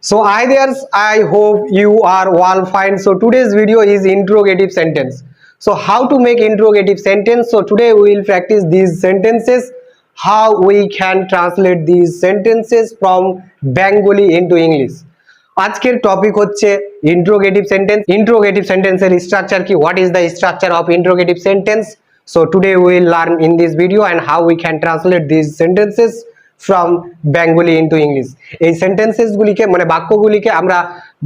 So hi there, I hope you are all fine. So today's video is interrogative sentence. So how to make interrogative sentence? So today we will practice these sentences, how we can translate these sentences from Bengali into English. আজকের topic হচ্ছে interrogative sentence এর structure কি, what is the structure of interrogative sentence. So today we will learn in this video and how we can translate these sentences from Bengali into English. এই sentences গুলিকে মানে বাক্যগুলিকে আমরা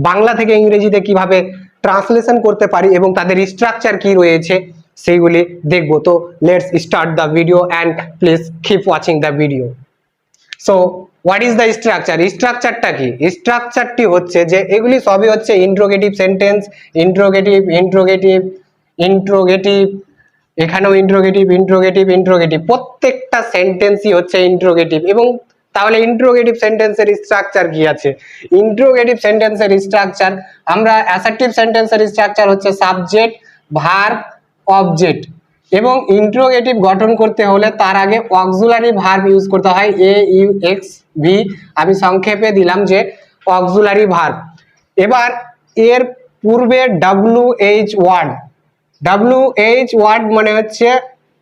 বাংলা থেকে ইংরেজিতে কিভাবে ট্রান্সলেশন করতে পারি এবং তাদের স্ট্রাকচার কি রয়েছে সেইগুলি দেখব। তো let's start the video and please keep watching the video. So what is the structure? স্ট্রাকচারটা কি? স্ট্রাকচারটি হচ্ছে যে এগুলি সবই হচ্ছে interrogative sentence, interrogative interrogative interrogative, এখানেও ইন্ট্রোগেটিভ, প্রত্যেকটা সেন্টেন্সই হচ্ছে ইন্ট্রোগেটিভ। এবং তাহলে ইন্ট্রোগেটিভ সেন্টেন্সের স্ট্রাকচার কি আছে? ইন্ট্রোগেটিভ সেন্টেন্সের স্ট্রাকচার, আমরা অ্যাসার্টিভ সেন্টেন্সের স্ট্রাকচার হচ্ছে সাবজেক্ট, ভার্ব, অবজেক্ট। এবং ইন্ট্রোগেটিভ গঠন করতে হলে তার আগে অক্সিলারি ভার্ব ইউজ করতে হয়, AUXV। আমি সংক্ষেপে দিলাম যে অক্সিলারি ভার্ব। এবার এর পূর্বে WH ওয়ার্ড, WH ওয়ার্ড মানে হচ্ছে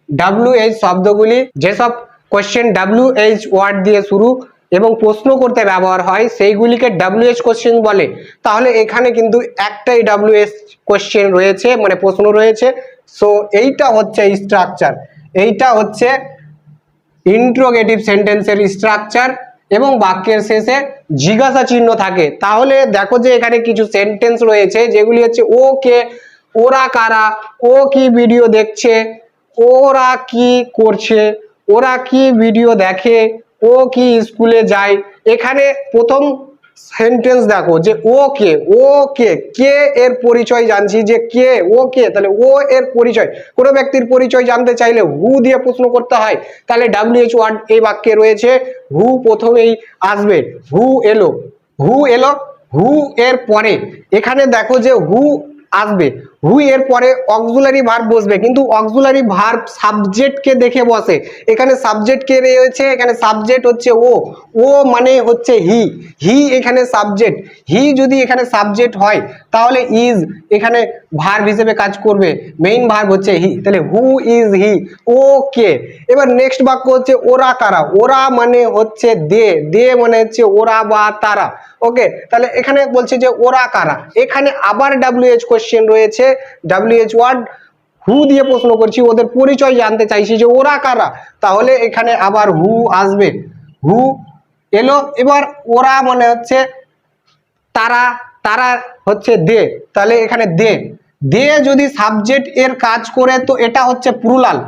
WH শব্দগুলি যেসব কোশ্চেন WH ওয়ার্ড দিয়ে শুরু এবং প্রশ্ন করতে ব্যবহার হয় সেইগুলিকে WH কোশ্চেন বলে। তাহলে এখানে কিন্তু একটাই WH কোশ্চেন রয়েছে, মানে প্রশ্ন রয়েছে। সো এইটা হচ্ছে স্ট্রাকচার, এইটা হচ্ছে ইন্ট্রোগেটিভ সেন্টেন্সের স্ট্রাকচার। এবং বাক্যের শেষে জিজ্ঞাসা চিহ্ন থাকে। তাহলে দেখো যে এখানে কিছু সেন্টেন্স রয়েছে যেগুলি হচ্ছে ও কে, ওরা কারা, ও কি ভিডিও দেখছে, ওরা কি করছে, ওরা কি ভিডিও দেখে, ও কি স্কুলে যায়। এখানে প্রথম সেন্টেন্স দেখো যে ও কে, ও কে, কে এর পরিচয় জানছি যে কে, ও কে, তাহলে ও এর পরিচয়। কোনো ব্যক্তির পরিচয় জানতে চাইলে হু দিয়ে প্রশ্ন করতে হয়। তাহলে WH ওয়ার্ড এই বাক্যে রয়েছে, হু প্রথমেই আসবে, হু এলো, হু এলো, হু এর পরে এখানে দেখো যে হু আসবে, হু এর পরে অক্সিলারি ভার্ব বসবে, কিন্তু অক্সিলারি ভার্ব সাবজেক্টকে দেখে বসে। এখানে সাবজেক্ট কে রয়েছে? এখানে সাবজেক্ট হচ্ছে ও, ও মানে হচ্ছে হি, হি এখানে সাবজেক্ট। হি যদি এখানে সাবজেক্ট হয় তাহলে ইজ এখানে ভার্ব হিসেবে কাজ করবে, মেইন ভার্ব হচ্ছে হি। তাহলে হু ইজ হি, ওকে। এবার নেক্সট বাক্য হচ্ছে ওরা কারা, ওরা মানে হচ্ছে দে, দে মানে হচ্ছে ওরা বা তারা। ওকে, তাহলে এখানে বলছে যে ওরা কারা, এখানে আবার WH কোশ্চেন রয়েছে, WH ওয়ার্ড, হু দিয়ে প্রশ্ন করছি, ওদের পরিচয় জানতে চাইছি যে ওরা কারা। তাহলে এখানে আবার হু আসবে, হু এলো। এবার ওরা মানে হচ্ছে তারা, তারা হচ্ছে দে, তাহলে এখানে দে, দে যদি সাবজেক্ট এর কাজ করে তো এটা হচ্ছে প্লুরাল।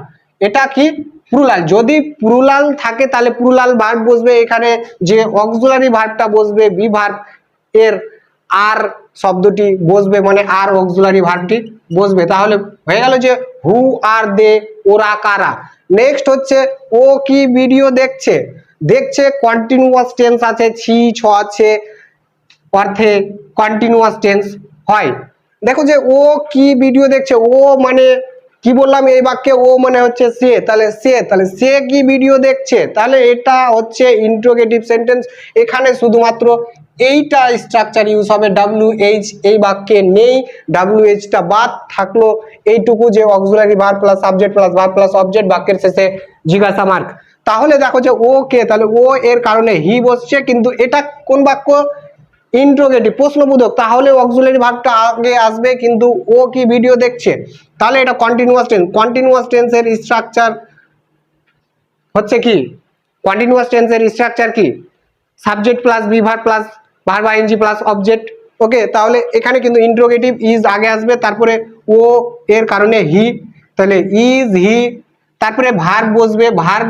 এটা কি? প্লুরাল। যদি প্লুরাল থাকে তাহলে প্লুরাল ভার্ব বসবে, এখানে যে অক্সিলারি ভার্বটা বসবে বি ভার্ব এর আর শব্দটি বসবে, মানে আর অক্সিলারি ভার্বটি বসবে। তাহলে হয়ে গেল যে হু আর দে, ওরা কারা। নেক্সট হচ্ছে ও কি ভিডিও দেখছে, দেখছে কন্টিনিউয়াস টেন্স আছে, ছি ছ আছে, অর্থে কন্টিনিউয়াস টেন্স হয়। দেখো যে ও কি ভিডিও দেখছে, ও মানে কি বললাম এই বাক্যে, ও মানে হচ্ছে সে, তাহলে সে, তাহলে সে কি ভিডিও দেখছে, তাহলে এটা হচ্ছে ইন্ট্রোগেটিভ সেন্টেন্স। এখানে শুধুমাত্র এইটা স্ট্রাকচার ইউজ হবে, WH এই বাক্যে নেই, WH টা বাদ থাকলো এইটুকু যে auxiliary verb plus subject plus verb plus object, বাক্যের শেষে জিজ্ঞাসা মার্ক। তাহলে দেখো যে ও কে, তাহলে ও এর কারণে হি বসছে, কিন্তু এটা কোন বাক্য? ইন্ট্রোগেটিভ, প্রশ্নবোধক। তাহলে অক্সিলারি ভার্বটা আগে আসবে, কিন্তু ও কি ভিডিও দেখছে, তাহলে এটা কন্টিনিউয়াস টেন্স। কন্টিনিউয়াস টেন্সের স্ট্রাকচার হচ্ছে কি? কন্টিনিউয়াস টেন্সের স্ট্রাকচার কি? Subject plus be verb plus verb ING plus object. Okay, তাহলে এখানে কিন্তু ইন্ট্রোগেটিভ ইজ আগে আসবে, তারপরে ও এর কারণে হি, তাহলে ইজ হি, তারপরে ভার্ব বসবে, ভার্ব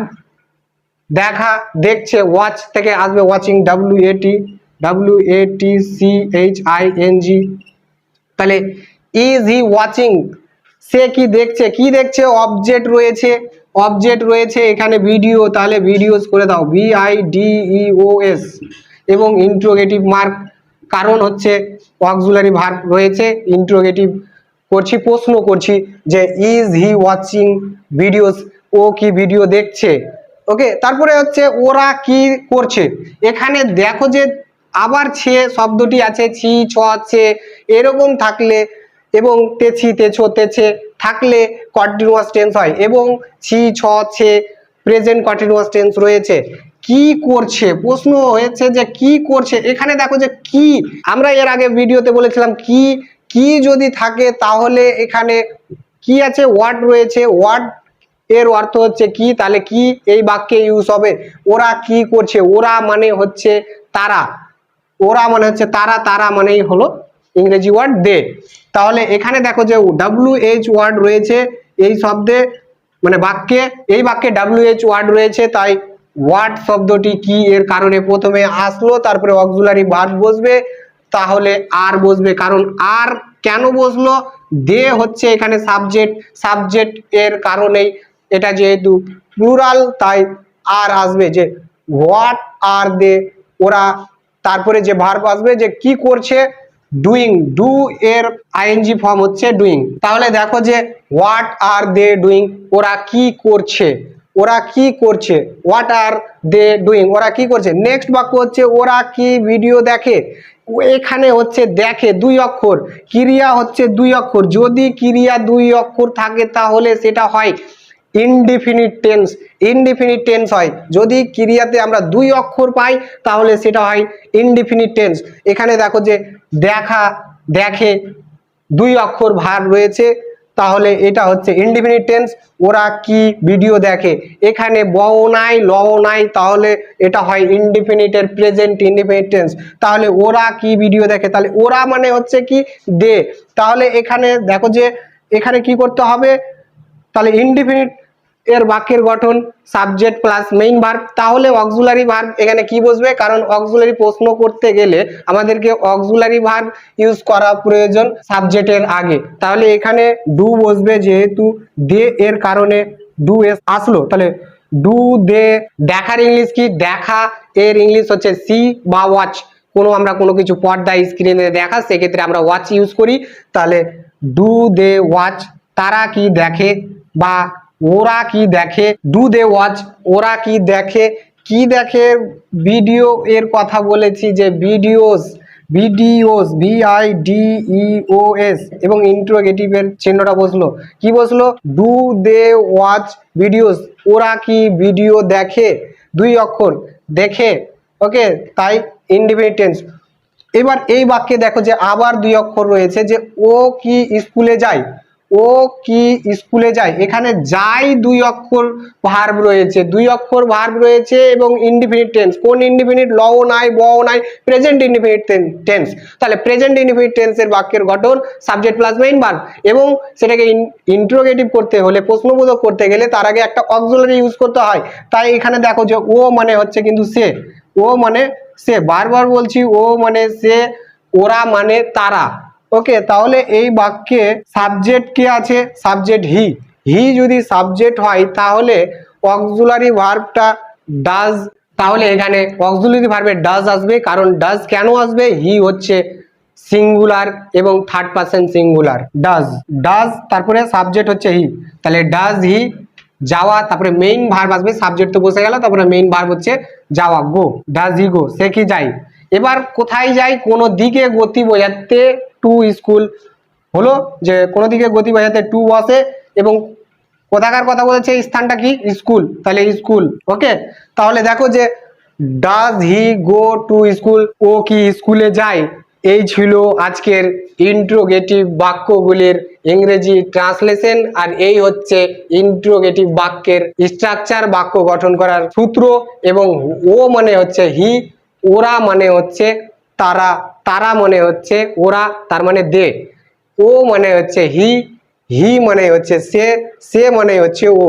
দেখা, দেখছে, ওয়াচ থেকে আসবে ওয়াচিং, WATCHING। তাহলে ইজ হি ওয়াচিং, সে কি দেখছে, কি দেখছে? অবজেক্ট রয়েছে, অবজেক্ট রয়েছে এখানে ভিডিও, তাহলে ভিডিওস করে দাও, VIDEOS। এবং ইন্ট্রোগেটিভ মার্ক, কারণ হচ্ছে অক্সিলারি ভার্ব রয়েছে, ইন্ট্রোগেটিভ করছি, প্রশ্ন করছি যে ইজ হি ওয়াচিং ভিডিওস, ও কি ভিডিও দেখছে। ওকে, তারপরে হচ্ছে ওরা কি করছে। এখানে দেখো যে আবার ছে শব্দটি আছে ছি ছ ছে এরকম থাকলে এবং তেছি তেছো তেছে থাকলে কন্টিনিউয়াস টেন্স হয় এবং ছি ছ ছে প্রেজেন্ট কন্টিনিউয়াস টেন্স রয়েছে। কি করছে প্রশ্ন হয়েছে যে কি করছে, এখানে দেখো যে কি, আমরা এর আগে ভিডিওতে বলেছিলাম কি কি যদি থাকে তাহলে এখানে কি আছে ওয়ার্ড রয়েছে, ওয়ার্ড এর অর্থ হচ্ছে কি, তাহলে কি এই বাক্যে ইউজ হবে। ওরা কি করছে, ওরা মানে হচ্ছে তারা, ওরা মানে হচ্ছে তারা, তারা মানেই হলো ইংরেজি ওয়ার্ড দে। তাহলে এখানে দেখো যে WH ওয়ার্ড রয়েছে এই শব্দে মানে বাক্যে, এই বাক্যে WH ওয়ার্ড রয়েছে, তাই ওয়ার্ড শব্দটি কি এর কারণে প্রথমে আসলো, তারপরে অক্সিলারি ভার্ব বসবে, তাহলে আর বসবে। কারণ আর কেন বসলো, দে হচ্ছে এখানে সাবজেক্ট, সাবজেক্ট এর কারণেই এটা যেহেতু প্লুরাল তাই আর আসবে, যে হোয়াট আর দে ওরা, তারপরে যে ভার্ব আসবে যে কি করছে ডুইং, ডু এর আইএনজি ফর্ম হচ্ছে ডুইং। তাহলে দেখো যে হোয়াট আর দে ডুইং, ওরা কি করছে, ওরা কি করছে, হোয়াট আর দে ডুইং, ওরা কি করছে। নেক্সট বাক্য হচ্ছে ওরা কি ভিডিও দেখে, এখানে হচ্ছে দেখে দুই অক্ষর, ক্রিয়া হচ্ছে দুই অক্ষর, যদি ক্রিয়া দুই অক্ষর থাকে তাহলে সেটা হয় ইনডিফিনিট টেন্স, ইনডিফিনিট টেন্স হয়। যদি ক্রিয়াতে আমরা দুই অক্ষর পাই তাহলে সেটা হয় ইনডিফিনিট টেন্স। এখানে দেখো যে দেখা দেখে দুই অক্ষর ভার রয়েছে, তাহলে এটা হচ্ছে ইনডিফিনিট টেন্স। ওরা কি ভিডিও দেখে, এখানে বও নাই লও নাই, তাহলে এটা হয় ইনডিফিনিটের প্রেজেন্ট ইনডিফিনিট টেন্স। তাহলে ওরা কি ভিডিও দেখে, তাহলে ওরা মানে হচ্ছে কি দে। তাহলে এখানে দেখো যে এখানে কি করতে হবে, তাহলে ইনডিফিনিট এর বাক্যের গঠন সাবজেক্ট প্লাস মেইন ভার্ব, তাহলে অক্সিলারি ভার্ব এখানে কি বসবে, কারণ অক্সিলারি প্রশ্ন করতে গেলে আমাদেরকে অক্সিলারি ভার্ব ইউজ করা প্রয়োজন সাবজেক্টের আগে। তাহলে এখানে ডু বসবে, যেহেতু দে এর কারণে ডু এস আসলো, তাহলে ডু দে। দেখার ইংলিশ কি, দেখা এর ইংলিশ হচ্ছে সি বা ওয়াচ, আমরা কোনো কিছু পর্দায় স্ক্রিনে দেখা সেক্ষেত্রে আমরা ওয়াচ ইউজ করি, তাহলে ডু দে ওয়াচ, তারা কি দেখে বা ওরা কি দেখে, ডু দে ওয়াচ ওরা কি দেখে। কি দেখে ভিডিও এর কথা বলেছি যে ভিডিওস, ভিডিওস VIDEOS এবং ইন্টারোগেটিভের চিহ্নটা বসলো, কি বসলো ডু দে ওয়াচ ভিডিওস, ওরা কি ভিডিও দেখে, দুই অক্ষর দেখে, ওকে, তাই ইনডিফিনিট টেন্স। এবার এই বাক্যে দেখো যে আবার দুই অক্ষর রয়েছে, যে ও কি স্কুলে যায়, ও কি স্কুলে যায়, এখানে যাই দুই অক্ষর ভার্ব রয়েছে, দুই অক্ষর ভার্ব রয়েছে এবং ইনডিফিনিট টেন্স। কোন ইনডিফিনিট, লও নাই বও নাই, প্রেজেন্ট ইনডিফিনিট টেন্স। তাহলে প্রেজেন্ট ইনডিফিনিট টেন্সের বাক্যের গঠন সাবজেক্ট প্লাস মেইন ভার্ব, এবং সেটাকে ইন্টারোগেটিভ করতে হলে প্রশ্নবোধক করতে গেলে তার আগে একটা অক্সিলারি ইউজ করতে হয়। তাই এখানে দেখো যে ও মানে হচ্ছে কিন্তু সে, ও মানে সে, বারবার বলছি ও মানে সে, ওরা মানে তারা, ওকে। তাহলে এই বাক্যে সাবজেক্ট কি আছে, সাবজেক্ট হি, হি যদি সাবজেক্ট হয় তাহলে অক্সিলারি ভার্বটা ডাজ, তাহলে এখানে অক্সিলারি ভার্বের ডাজ আসবে। কারণ ডাজ কেন আসবে, হি হচ্ছে সিঙ্গুলার এবং third person singular, does does, তারপরে সাবজেক্ট হচ্ছে হি, তাহলে ডাজ হি যাওয়া, তারপরে মেইন ভার্ব আসবে, সাবজেক্ট তো বসে গেল, তারপরে মেইন ভার্ব হচ্ছে যাওয়া, গো, ডাজ হি গো, সে কি যায়। এবার কোথায় যায়, কোনো দিকে গতি বোঝাতে টু স্কুল হলো, যে কোনো দিকে গতি বোঝাতে টু বসে এবং কোথাকার কথা বলেছে, স্থানটা কি স্কুল, তাহলে স্কুল, ওকে। তাহলে দেখো যে does he go to school, ও কি স্কুলে যায়। এই ছিল আজকের ইন্টারোগেটিভ বাক্যগুলির ইংরেজি ট্রান্সলেশন, আর এই হচ্ছে ইন্টারোগেটিভ বাক্যের স্ট্রাকচার, বাক্য গঠন করার সূত্র। এবং ও মানে হচ্ছে হি, ওরা মানে হচ্ছে তারা, তারা মানে হচ্ছে ওরা, তার মানে দে, ও মানে হচ্ছে হি, হি মানে হচ্ছে সে, সে মানে হচ্ছে ও।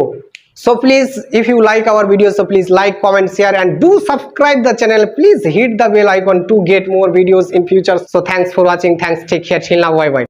So please, if you like our video, so please like, comment, share and do subscribe the channel. Please hit the bell icon to get more videos in future. So thanks for watching. Thanks. Take care. Till now. Bye bye.